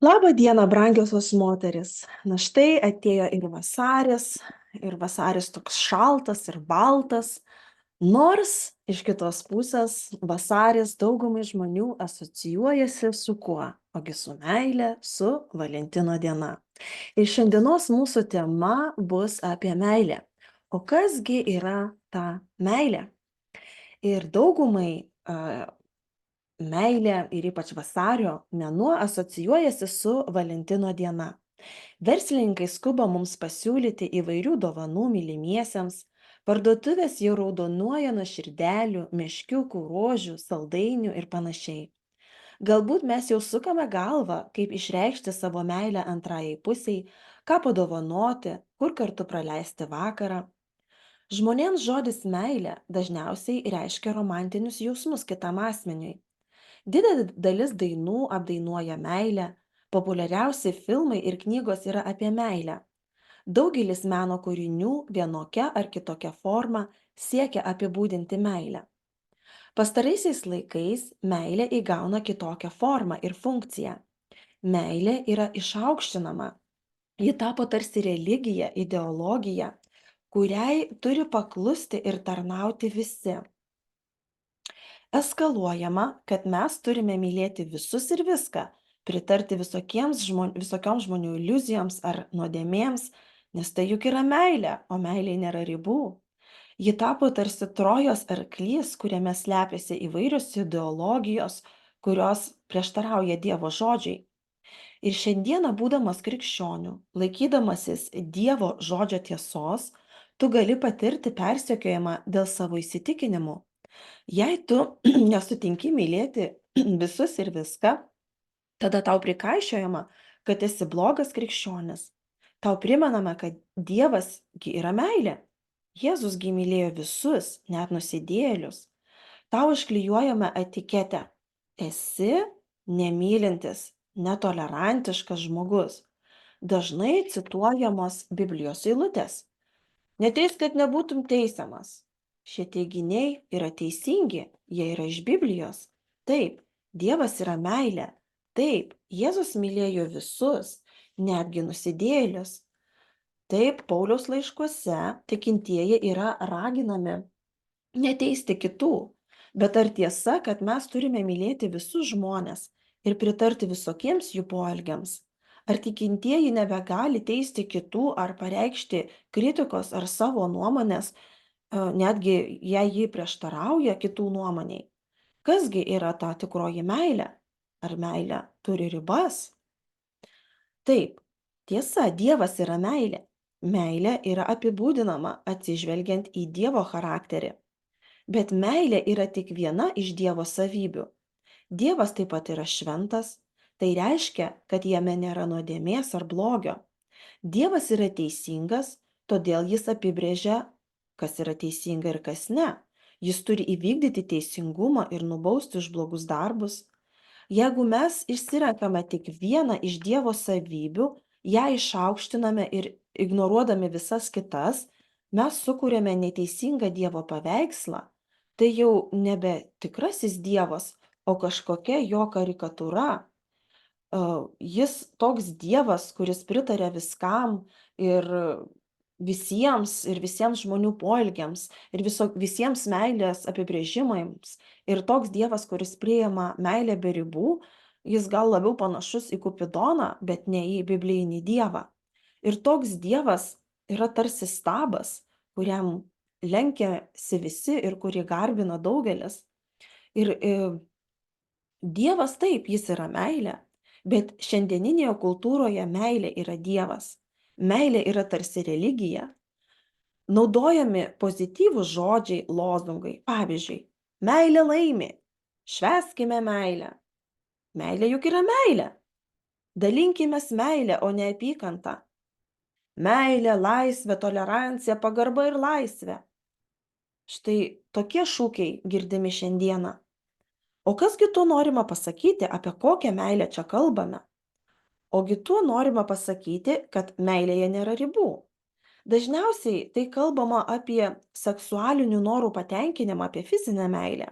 Labą dieną, brangiosios moterys. Na štai atėjo ir vasaris toks šaltas ir baltas, nors iš kitos pusės vasaris daugumai žmonių asocijuojasi su kuo? Ogi su meile, su Valentino diena. Ir šiandienos mūsų tema bus apie meilę. O kasgi yra ta meilė? Ir daugumai meilė ir ypač vasario mėnuo asocijuojasi su Valentino diena. Verslininkai skuba mums pasiūlyti įvairių dovanų mylimiesiems, parduotuvės jau raudonuoja nuo širdelių, meškiukų, rožių, saldainių ir panašiai. Galbūt mes jau sukame galvą, kaip išreikšti savo meilę antrajai pusiai, ką padovanoti, kur kartu praleisti vakarą. Žmonėms žodis meilė dažniausiai reiškia romantinius jausmus kitam asmeniui. Didelė dalis dainų apdainuoja meilę, populiariausi filmai ir knygos yra apie meilę. Daugelis meno kūrinių vienokia ar kitokia forma siekia apibūdinti meilę. Pastaraisiais laikais meilė įgauna kitokią formą ir funkciją. Meilė yra išaukštinama. Ji tapo tarsi religija, ideologija, kuriai turi paklusti ir tarnauti visi. Eskaluojama, kad mes turime mylėti visus ir viską, pritarti visokioms žmonių iliuzijoms ar nuodėmėms, nes tai juk yra meilė, o meilei nėra ribų. Ji tapo tarsi Trojos arklys, kuriame slepiasi įvairios ideologijos, kurios prieštarauja Dievo žodžiai. Ir šiandieną, būdamas krikščioniu, laikydamasis Dievo žodžio tiesos, tu gali patirti persekiojimą dėl savo įsitikinimų. Jei tu nesutinki mylėti visus ir viską, tada tau prikaišiojama, kad esi blogas krikščionis. Tau primenama, kad Dievas gi yra meilė. Jėzus gi mylėjo visus, net nusidėjėlius. Tau išklijuojama etiketė. Esi nemylintis, netolerantiškas žmogus. Dažnai cituojamos Biblijos eilutės. Neteisk, kad nebūtum teisiamas. Šie teiginiai yra teisingi, jie yra iš Biblijos. Taip, Dievas yra meilė. Taip, Jėzus mylėjo visus, netgi nusidėjėlius. Taip, Pauliaus laiškuose tikintieji yra raginami neteisti kitų. Bet ar tiesa, kad mes turime mylėti visus žmones ir pritarti visokiems jų poelgiams? Ar tikintieji nebegali teisti kitų ar pareikšti kritikos ar savo nuomonės, netgi jei ji prieštarauja kitų nuomoniai? Kasgi yra ta tikroji meilė? Ar meilė turi ribas? Taip, tiesa, Dievas yra meilė. Meilė yra apibūdinama atsižvelgiant į Dievo charakterį. Bet meilė yra tik viena iš Dievo savybių. Dievas taip pat yra šventas, tai reiškia, kad jame nėra nuodėmės ar blogio. Dievas yra teisingas, todėl jis apibrėžia, kas yra teisinga ir kas ne. Jis turi įvykdyti teisingumą ir nubausti už blogus darbus. Jeigu mes išsirenkame tik vieną iš Dievo savybių, ją išaukštiname ir ignoruodami visas kitas, mes sukūrėme neteisingą Dievo paveikslą. Tai jau nebe tikrasis Dievas, o kažkokia jo karikatūra. Jis toks Dievas, kuris pritarė viskam ir visiems žmonių poelgiams ir visiems meilės apibrėžimams. Ir toks Dievas, kuris priima meilę be ribų, jis gal labiau panašus į Kupidoną, bet ne į biblijinį Dievą. Ir toks Dievas yra tarsi stabas, kuriam lenkiasi visi ir kurį garbina daugelis. Ir Dievas taip, jis yra meilė, bet šiandieninėje kultūroje meilė yra Dievas. Meilė yra tarsi religija. Naudojami pozityvūs žodžiai, lozungai. Pavyzdžiui, meilė laimi, švęskime meilę. Meilė juk yra meilė. Dalinkimės meilę, o ne apykantą. Meilė, laisvė, tolerancija, pagarba ir laisvė. Štai tokie šūkiai girdimi šiandieną. O kasgi tuo norima pasakyti, apie kokią meilę čia kalbame? Ogi tuo norima pasakyti, kad meilėje nėra ribų. Dažniausiai tai kalbama apie seksualinių norų patenkinimą, apie fizinę meilę.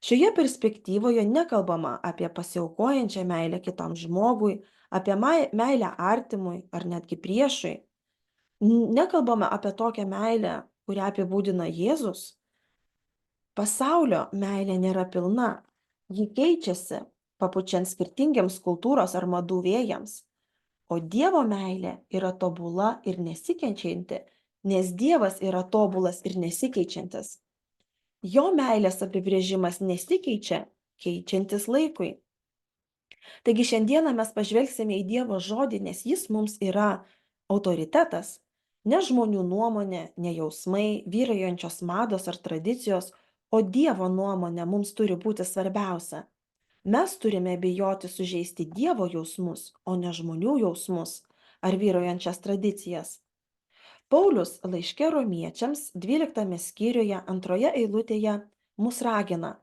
Šioje perspektyvoje nekalbama apie pasiaukojančią meilę kitam žmogui apie meilę artimui ar netgi priešui. Nekalbame apie tokią meilę, kurią apibūdina Jėzus. Pasaulio meilė nėra pilna, ji keičiasi, papučiant skirtingiems kultūros ar madų vėjams. O Dievo meilė yra tobula ir nesikeičianti, nes Dievas yra tobulas ir nesikeičiantis. Jo meilės apibrėžimas nesikeičia, keičiantis laikui. Taigi šiandieną mes pažvelgsime į Dievo žodį, nes jis mums yra autoritetas. Ne žmonių nuomonė, ne jausmai, vyraujančios mados ar tradicijos, o Dievo nuomonė mums turi būti svarbiausia. Mes turime bijoti sužeisti Dievo jausmus, o ne žmonių jausmus ar vyraujančias tradicijas. Paulius laiške Romiečiams 12 skyriuje 2 eilutėje mus ragina: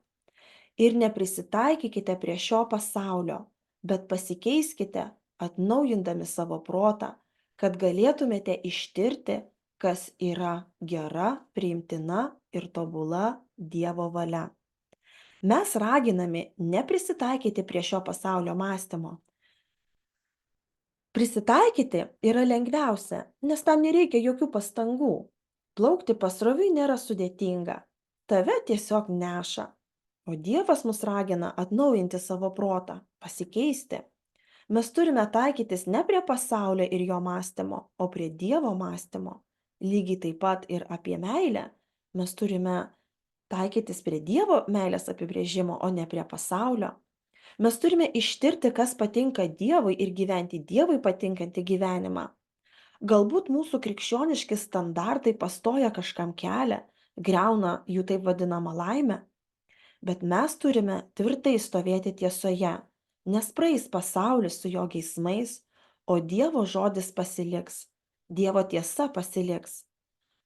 ir neprisitaikykite prie šio pasaulio, bet pasikeiskite, atnaujindami savo protą, kad galėtumėte ištirti, kas yra gera, priimtina ir tobula Dievo valia. Mes raginami neprisitaikyti prie šio pasaulio mąstymo. Prisitaikyti yra lengviausia, nes tam nereikia jokių pastangų. Plaukti pasroviui nėra sudėtinga. Tave tiesiog neša. O Dievas mus ragina atnaujinti savo protą, pasikeisti. Mes turime taikytis ne prie pasaulio ir jo mąstymo, o prie Dievo mąstymo. Lygiai taip pat ir apie meilę. Mes turime taikytis prie Dievo meilės apibrėžimo, o ne prie pasaulio. Mes turime ištirti, kas patinka Dievui ir gyventi Dievui patinkantį gyvenimą. Galbūt mūsų krikščioniški standartai pastoja kažkam kelią, griauna jų taip vadinamą laimę, bet mes turime tvirtai stovėti tiesoje, nes praeis pasaulis su jo geismais, o Dievo žodis pasiliks, Dievo tiesa pasiliks.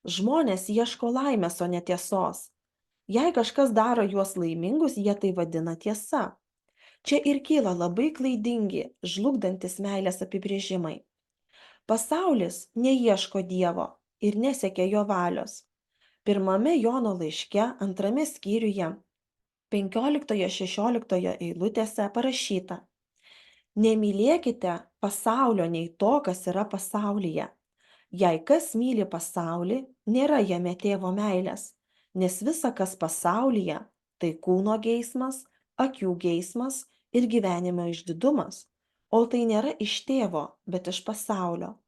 Žmonės ieško laimės, o ne tiesos. Jei kažkas daro juos laimingus, jie tai vadina tiesa. Čia ir kyla labai klaidingi, žlugdantis meilės apibrėžimai. Pasaulis neieško Dievo ir nesiekia jo valios. Pirmame Jono laiške, 2 skyriuje, 15-16 eilutėse parašyta: nemylėkite pasaulio nei to, kas yra pasaulyje. Jei kas myli pasaulį, nėra jame tėvo meilės, nes visa, kas pasaulyje, tai kūno geismas, akių geismas ir gyvenimo išdidumas, o tai nėra iš tėvo, bet iš pasaulio.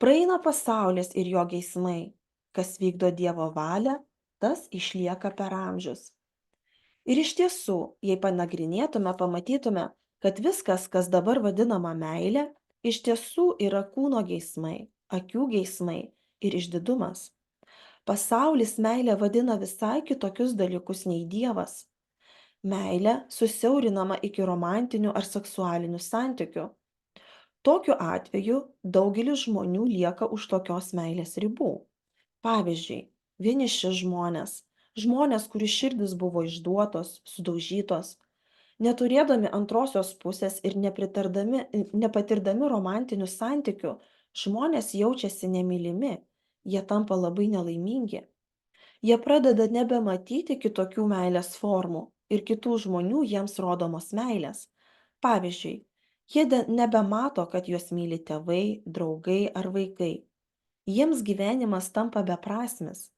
Praeina pasaulis ir jo geismai, kas vykdo Dievo valią, tas išlieka per amžius. Ir iš tiesų, jei panagrinėtume, pamatytume, kad viskas, kas dabar vadinama meilė, iš tiesų yra kūno geismai, akių geismai ir išdidumas. Pasaulis meilę vadina visai kitokius dalykus nei Dievas. Meilė susiaurinama iki romantinių ar seksualinių santykių. Tokiu atveju daugelis žmonių lieka už tokios meilės ribų. Pavyzdžiui, vieniši žmonės, kurių širdis buvo išduotos, sudaužytos, neturėdami antrosios pusės ir nepatirdami romantinių santykių, žmonės jaučiasi nemylimi, jie tampa labai nelaimingi. Jie pradeda nebematyti kitokių meilės formų ir kitų žmonių jiems rodomos meilės. Pavyzdžiui, jie nebemato, kad juos myli tėvai, draugai ar vaikai. Jiems gyvenimas tampa beprasmis.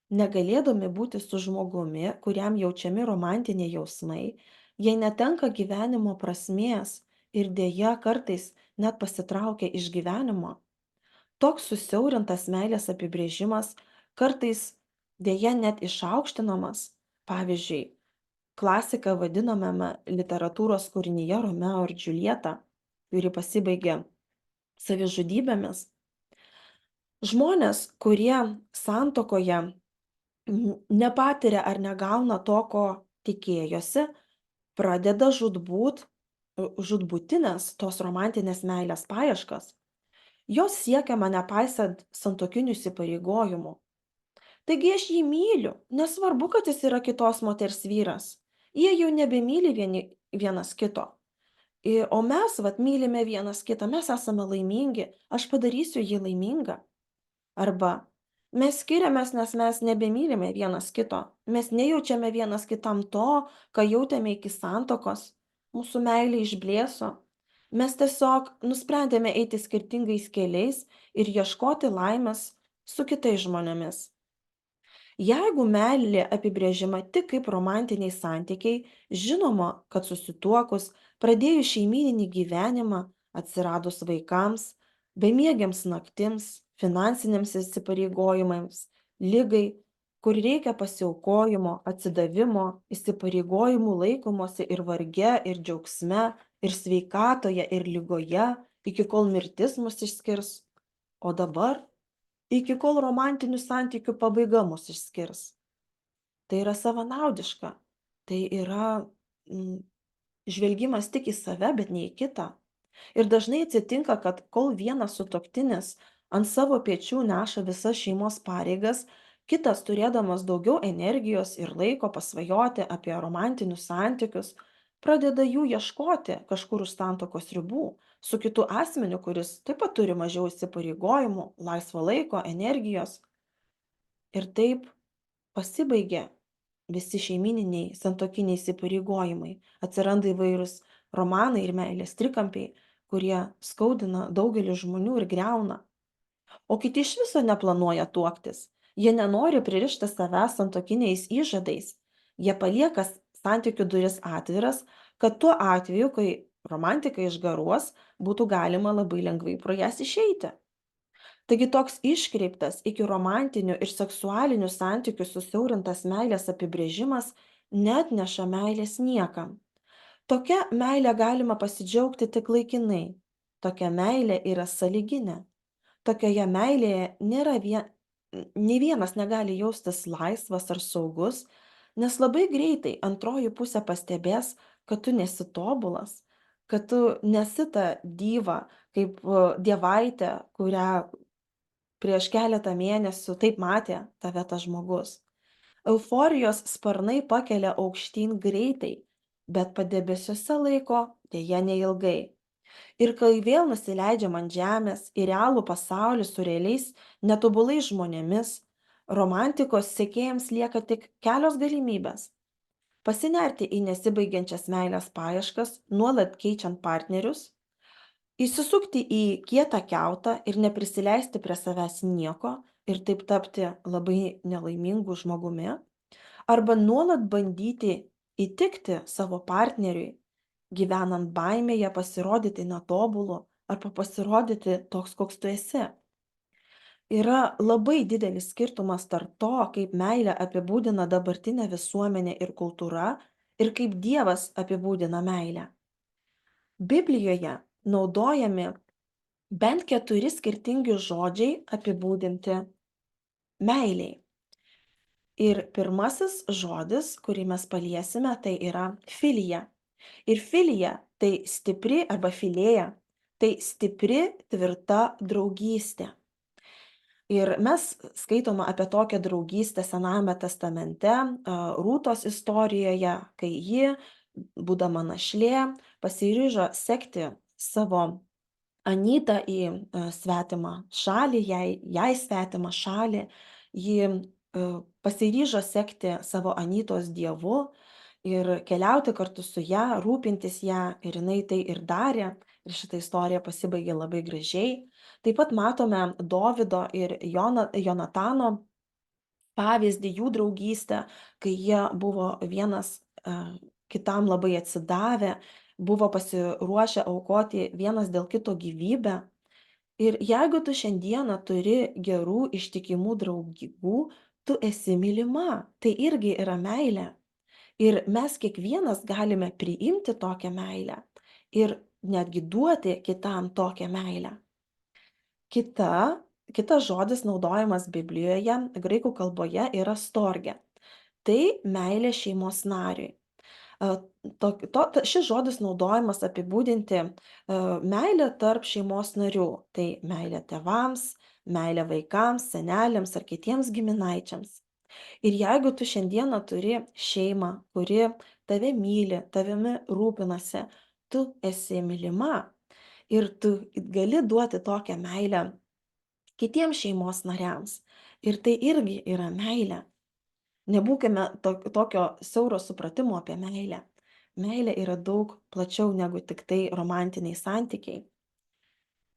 Negalėdami būti su žmogumi, kuriam jaučiami romantiniai jausmai, jie netenka gyvenimo prasmės ir dėja kartais net pasitraukia iš gyvenimo. Toks susiaurintas meilės apibrėžimas kartais dėja net išaukštinamas. Pavyzdžiui, klasika vadinamame literatūros kūrinyje Romeo ir Džiuljeta, kuri pasibaigė savižudybėmis. Žmonės, kurie santuokoje nepatiria ar negauna to, ko tikėjosi, pradeda žūtbūtinės tos romantinės meilės paieškas. Jos siekiama nepaisant santuokinių įsipareigojimų. Taigi aš jį myliu, nesvarbu, kad jis yra kitos moters vyras. Jie jau nebemyli vienas kito. O mes mylime vienas kitą, mes esame laimingi, aš padarysiu jį laimingą. Arba mes skiriamės, nes mes nebemylime vienas kito. Mes nejaučiame vienas kitam to, ką jautėme iki santuokos. Mūsų meilė išblėso. Mes tiesiog nusprendėme eiti skirtingais keliais ir ieškoti laimės su kitais žmonėmis. Jeigu meilė apibrėžiama tik kaip romantiniai santykiai, žinoma, kad susituokus, pradėjus šeimyninį gyvenimą, atsiradus vaikams, bemiegiams naktims, finansiniams įsipareigojimams, ligai, kur reikia pasiaukojimo, atsidavimo, įsipareigojimų laikomosi ir varge, ir džiaugsme, ir sveikatoje, ir lygoje, iki kol mirtis mus išskirs. O dabar iki kol romantinių santykių pabaiga mus išskirs. Tai yra savanaudiška. Tai yra mm, žvelgimas tik į save, bet ne į kitą. Ir dažnai atsitinka, kad kol vienas sutuoktinis ant savo pečių neša visas šeimos pareigas, kitas, turėdamas daugiau energijos ir laiko pasvajoti apie romantinius santykius, pradeda jų ieškoti kažkur už santuokos ribų, su kitu asmeniu, kuris taip pat turi mažiau įsipareigojimų, laisvo laiko, energijos. Ir taip pasibaigia visi šeimyniniai santuokiniai įsipareigojimai. Atsiranda įvairūs romanai ir meilės trikampiai, kurie skaudina daugelį žmonių ir griauna. O kiti iš viso neplanuoja tuoktis. Jie nenori pririšti savęs santuokiniais įžadais. Jie palieka santykių duris atviras, kad tuo atveju, kai romantika išgaruos, būtų galima labai lengvai pro jas išeiti. Taigi toks iškreiptas iki romantinių ir seksualinių santykių susiaurintas meilės apibrėžimas neatneša meilės niekam. Tokia meilė galima pasidžiaugti tik laikinai. Tokia meilė yra sąlyginė. Tokioje meilėje nei vienas negali jaustis laisvas ar saugus, nes labai greitai antroji pusė pastebės, kad tu nesi tobulas, kad tu nesi ta diva, kaip dievaitė, kurią prieš keletą mėnesių taip matė tave tas žmogus. Euforijos sparnai pakelia aukštyn greitai, bet padebesiuose laiko dėja neilgai. Ir kai vėl nusileidžiam ant žemės į realų pasaulį su realiais, netobulais žmonėmis, romantikos sekėjams lieka tik kelios galimybės: pasinerti į nesibaigiančias meilės paieškas, nuolat keičiant partnerius, įsisukti į kietą kiautą ir neprisileisti prie savęs nieko ir taip tapti labai nelaimingu žmogumi, arba nuolat bandyti įtikti savo partneriui, gyvenant baimėje pasirodyti netobulu arba pasirodyti toks, koks tu esi. Yra labai didelis skirtumas tarp to, kaip meilę apibūdina dabartinė visuomenė ir kultūra, ir kaip Dievas apibūdina meilę. Biblijoje naudojami bent 4 skirtingi žodžiai apibūdinti meiliai. Ir pirmasis žodis, kurį mes paliesime, tai yra filija. Ir filija tai stipri arba filėja, tai stipri, tvirta draugystė. Ir mes skaitome apie tokią draugystę Senajame testamente, Rūtos istorijoje, kai ji, būdama našlė, pasiryžo sekti savo Anytą į svetimą šalį, jai svetimą šalį. Ji pasiryžo sekti savo Anytos dievu ir keliauti kartu su ja, rūpintis ją, ir jinai tai ir darė. Ir šita istorija pasibaigė labai gražiai. Taip pat matome Dovydo ir Jonatano pavyzdį, jų draugystę, kai jie buvo vienas kitam labai atsidavę, buvo pasiruošę aukoti vienas dėl kito gyvybę. Ir jeigu tu šiandieną turi gerų, ištikimų draugų, tu esi mylima, tai irgi yra meilė. Ir mes kiekvienas galime priimti tokią meilę ir netgi duoti kitam tokią meilę. Kitas žodis naudojamas Biblijoje, graikų kalboje, yra storge. Tai meilė šeimos nariui. Šis žodis naudojamas apibūdinti meilę tarp šeimos narių. Tai meilė tėvams, meilė vaikams, seneliams ar kitiems giminaičiams. Ir jeigu tu šiandieną turi šeimą, kuri tave myli, tavimi rūpinasi, tu esi mylima ir tu gali duoti tokią meilę kitiems šeimos nariams. Ir tai irgi yra meilė. Nebūkime tokio siauro supratimo apie meilę. meilė yra daug plačiau negu tik tai romantiniai santykiai.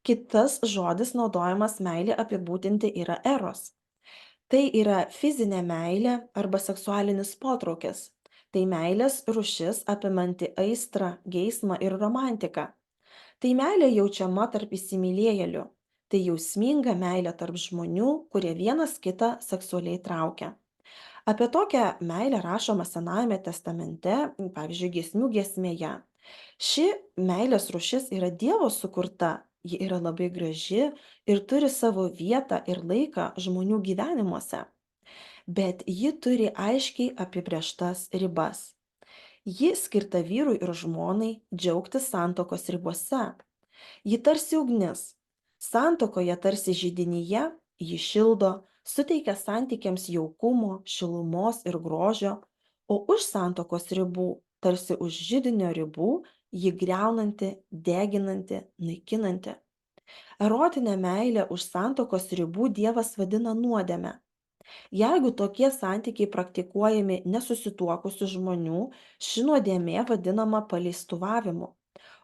Kitas žodis naudojamas meilė apibūdinti yra eros. Tai yra fizinė meilė arba seksualinis potraukis. Tai meilės rūšis apimanti aistrą, geismą ir romantiką. Tai meilė jaučiama tarp įsimylėjėlių. Tai jausminga meilė tarp žmonių, kurie vienas kitą seksualiai traukia. Apie tokią meilę rašoma Senajame testamente, pavyzdžiui, Giesmių giesmėje. Ši meilės rūšis yra Dievo sukurta, ji yra labai graži ir turi savo vietą ir laiką žmonių gyvenimuose, bet ji turi aiškiai apibrieštas ribas. Ji skirta vyrui ir žmonai džiaugtis santuokos ribose. Ji tarsi ugnis. Santuokoje tarsi židinyje ji šildo, suteikia santykiams jaukumo, šilumos ir grožio, o už santuokos ribų, tarsi už židinio ribų, ji griaunanti, deginanti, naikinanti. Erotinę meilę už santuokos ribų Dievas vadina nuodėme. Jeigu tokie santykiai praktikuojami nesusituokusių žmonių, ši nuodėmė vadinama paleistuvavimu,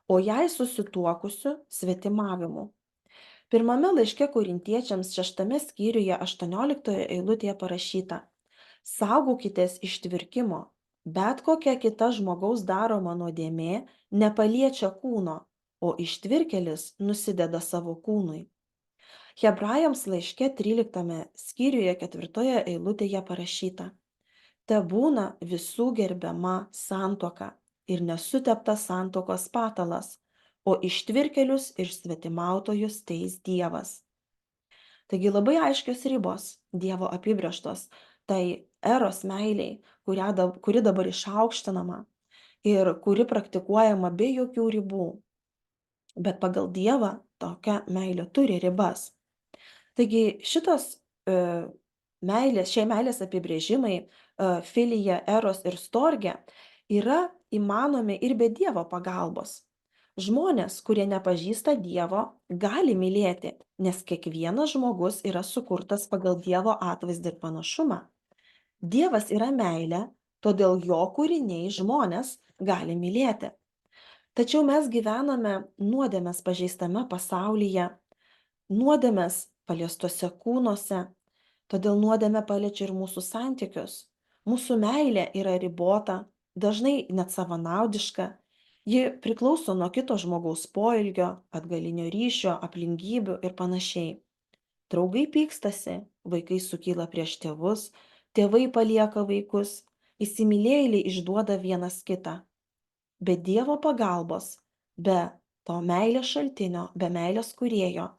o jei susituokusių svetimavimu. Pirmame laiške Korintiečiams 6 skyriuje 18 eilutėje parašyta: Saugokitės ištvirkimo, bet kokia kita žmogaus daroma nuodėmė nepaliečia kūno, o ištvirkelis nusideda savo kūnui. Hebrajams laiške 13 skyriuje 4 eilutėje parašyta: Tebūna visų gerbiama santuoka ir nesuteptas santuokos patalas, o ištvirkelius ir svetimautojus teis Dievas. Taigi labai aiškios ribos Dievo apibrėžtos tai eros meiliai, kuri dabar išaukštinama ir kuri praktikuojama be jokių ribų. Bet pagal Dievą tokia meilė turi ribas. Taigi šie meilės apibrėžimai filija, eros ir storge yra įmanomi ir be Dievo pagalbos. Žmonės, kurie nepažįsta Dievo, gali mylėti, nes kiekvienas žmogus yra sukurtas pagal Dievo atvaizdą ir panašumą. Dievas yra meilė, todėl jo kūriniai žmonės gali mylėti. Tačiau mes gyvename nuodėmės pažeistame pasaulyje, nuodėmės paliestuose kūnuose, todėl nuodėmė paliečia ir mūsų santykius. Mūsų meilė yra ribota, dažnai net savanaudiška. Ji priklauso nuo kito žmogaus poelgio, atgalinio ryšio, aplinkybių ir panašiai. Draugai pykstasi, vaikai sukyla prieš tėvus, tėvai palieka vaikus, įsimylėjėliai išduoda vienas kitą. Be Dievo pagalbos, be to meilės šaltinio, be meilės kūrėjo,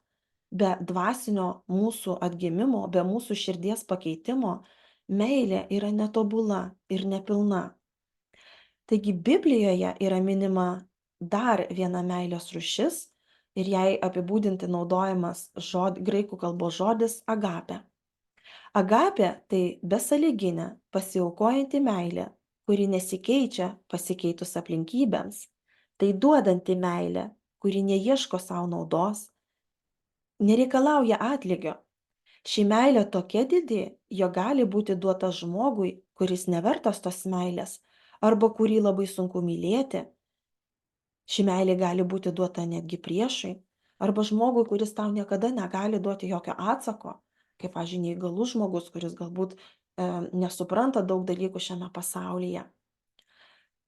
be dvasinio mūsų atgimimo, be mūsų širdies pakeitimo, meilė yra netobula ir nepilna. Taigi Biblijoje yra minima dar viena meilės rūšis ir jai apibūdinti naudojamas graikų kalbos žodis agapė. Agapė tai besąlyginė, pasiaukojanti meilė, kuri nesikeičia pasikeitus aplinkybėms. Tai duodanti meilė, kuri neieško savo naudos, nereikalauja atlygio. Ši meilė tokia didi, jo gali būti duota žmogui, kuris nevertas tos meilės, arba kurį labai sunku mylėti. Ši meilė gali būti duota netgi priešui, arba žmogui, kuris tau niekada negali duoti jokio atsako, kaip, pavyzdžiui, neįgalus žmogus, kuris galbūt nesupranta daug dalykų šiame pasaulyje.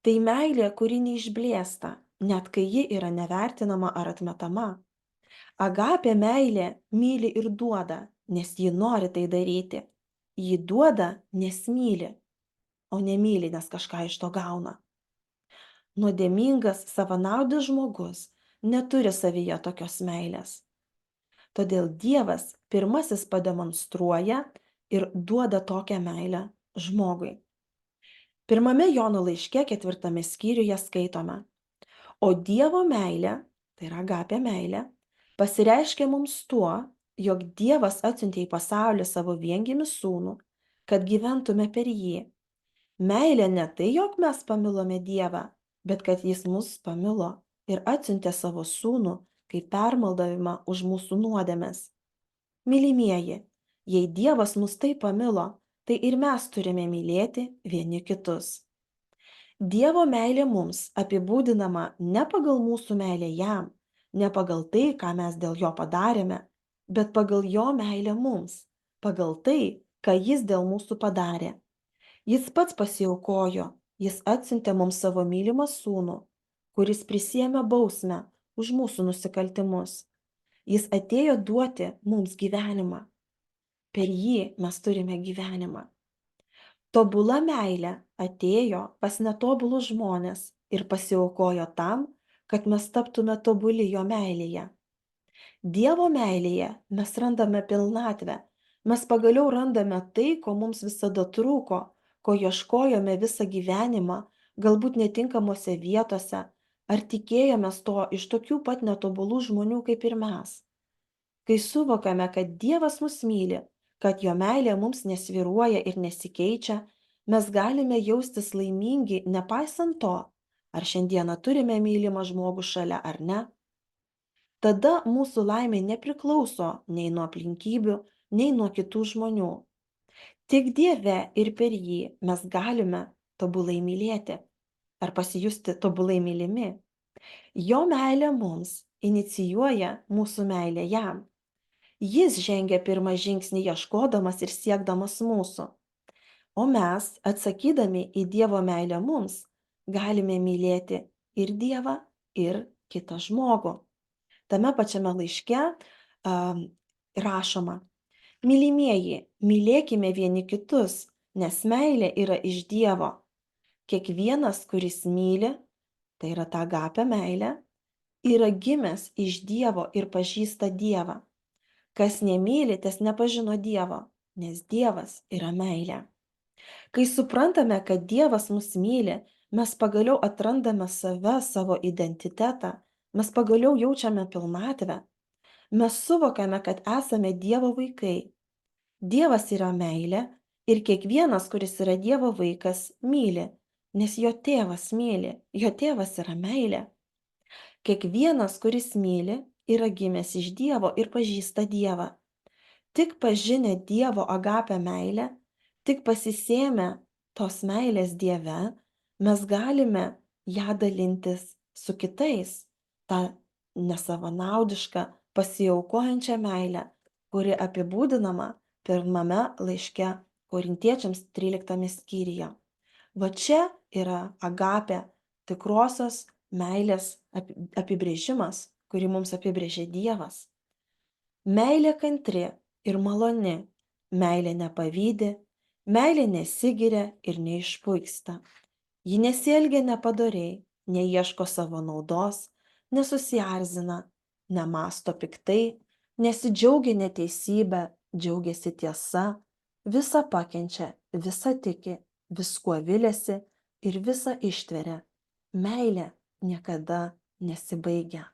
Tai meilė, kuri neišblėsta, net kai ji yra nevertinama ar atmetama. Agapė meilė myli ir duoda, nes ji nori tai daryti. Ji duoda, nes myli, o nemyli, nes kažką iš to gauna. Nuodėmingas, savanaudis žmogus neturi savyje tokios meilės. Todėl Dievas pirmasis pademonstruoja ir duoda tokią meilę žmogui. Pirmame Jono laiške 4 skyriuje skaitome: O Dievo meilė, tai yra agapė meilė, pasireiškia mums tuo, jog Dievas atsiuntė į pasaulį savo viengimį sūnų, kad gyventume per jį. Meilė ne tai, jog mes pamilome Dievą, bet kad jis mus pamilo ir atsiuntė savo sūnų kaip permaldavimą už mūsų nuodėmes. Mylimieji, jei Dievas mus taip pamilo, tai ir mes turime mylėti vieni kitus. Dievo meilė mums apibūdinama ne pagal mūsų meilę jam, ne pagal tai, ką mes dėl jo padarėme, bet pagal jo meilę mums, pagal tai, ką jis dėl mūsų padarė. Jis pats pasiaukojo, jis atsiuntė mums savo mylimą sūnų, kuris prisiėmė bausmę už mūsų nusikaltimus. Jis atėjo duoti mums gyvenimą. Per jį mes turime gyvenimą. Tobula meilė atėjo pas netobulus žmones ir pasiaukojo tam, kad mes taptume tobuli jo meilėje. Dievo meilėje mes randame pilnatvę. Mes pagaliau randame tai, ko mums visada trūko, ko ieškojome visą gyvenimą, galbūt netinkamose vietose, ar tikėjomės to iš tokių pat netobulų žmonių kaip ir mes. Kai suvokiame, kad Dievas mus myli, kad jo meilė mums nesvyruoja ir nesikeičia, mes galime jaustis laimingi nepaisant to, ar šiandieną turime mylimą žmogų šalia ar ne. Tada mūsų laimė nepriklauso nei nuo aplinkybių, nei nuo kitų žmonių. Tik Dieve ir per jį mes galime tobulai mylėti ar pasijusti tobulai mylimi. Jo meilė mums inicijuoja mūsų meilę jam. Jis žengia pirmą žingsnį ieškodamas ir siekdamas mūsų, o mes, atsakydami į Dievo meilę mums, galime mylėti ir Dievą, ir kitą žmogų. Tame pačiame laiške rašoma: mylimieji, mylėkime vieni kitus, nes meilė yra iš Dievo. Kiekvienas, kuris myli, tai yra ta agapė meilė, yra gimęs iš Dievo ir pažįsta Dievą. Kas nemyli, tas nepažino Dievo, nes Dievas yra meilė. Kai suprantame, kad Dievas mus myli, mes pagaliau atrandame save, savo identitetą, mes pagaliau jaučiame pilnatvę. Mes suvokiame, kad esame Dievo vaikai. Dievas yra meilė ir kiekvienas, kuris yra Dievo vaikas, myli, nes jo tėvas myli, jo tėvas yra meilė. Kiekvienas, kuris myli, yra gimęs iš Dievo ir pažįsta Dievą. Tik pažinę Dievo agapę meilę, tik pasisėmę tos meilės Dieve, mes galime ją dalintis su kitais, tą nesavanaudišką, pasiaukojančią meilę, kuri apibūdinama pirmame laiške Korintiečiams 13 skyriuje. Va čia yra agapė, tikrosios meilės apibrėžimas, kurį mums apibrėžė Dievas. Meilė kantri ir maloni, meilė nepavydi, meilė nesigiria ir neišpuiksta. Ji nesielgia nepadoriai, neieško savo naudos, nesusierzina, nemąsto piktai, nesidžiaugia neteisybę, džiaugiasi tiesa, visa pakenčia, visa tiki, viskuo viliasi ir visa ištveria. Meilė niekada nesibaigia.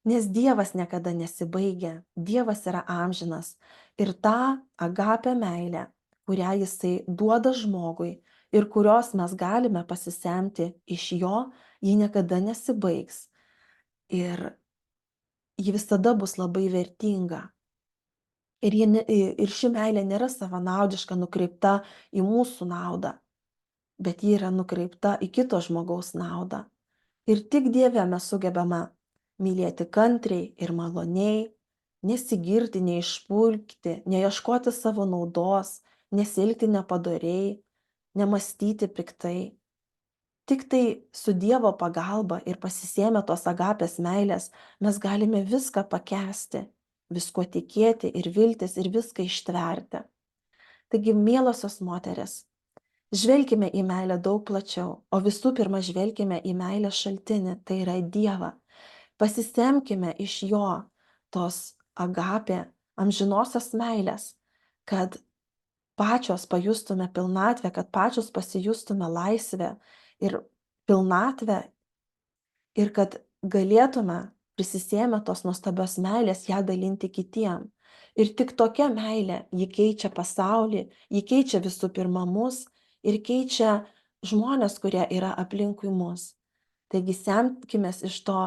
Nes Dievas niekada nesibaigia, Dievas yra amžinas ir tą agapę meilę, kurią jisai duoda žmogui ir kurios mes galime pasisemti iš jo, ji niekada nesibaigs ir ji visada bus labai vertinga. Ir ši meilė nėra savanaudiška, nukreipta į mūsų naudą, bet ji yra nukreipta į kito žmogaus naudą. Ir tik Dieve mes sugebame mylėti kantriai ir maloniai, nesigirti, neišpulkti, neieškoti savo naudos, nesielgti nepadoriai, nemąstyti piktai. Tik tai su Dievo pagalba ir pasisėmę tos agapės meilės mes galime viską pakęsti, viskuo tikėti ir viltis ir viską ištverti. Taigi, mielosios moteris, žvelkime į meilę daug plačiau, o visų pirma žvelkime į meilę šaltinį, tai yra Dievą. Pasisemkime iš jo tos agapė, amžinosios meilės, kad pačios pajustume pilnatvę, kad pačios pasijustume laisvę ir pilnatvę ir kad galėtume prisisėmę tos nuostabios meilės ją dalinti kitiem. Ir tik tokia meilė, ji keičia pasaulį, ji keičia visų pirma mus ir keičia žmonės, kurie yra aplinkui mus. Taigi semkimės iš to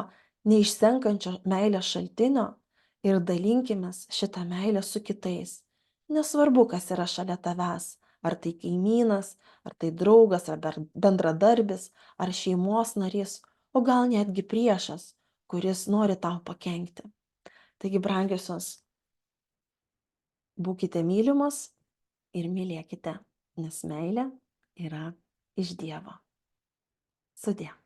neišsenkančio meilės šaltinio ir dalinkimės šitą meilę su kitais. Nesvarbu, kas yra šalia tavęs, ar tai kaimynas, ar tai draugas, ar bendradarbis, ar šeimos narys, o gal netgi priešas, kuris nori tau pakenkti. Taigi, brangiosios, būkite mylimos ir mylėkite, nes meilė yra iš Dievo. Sudie.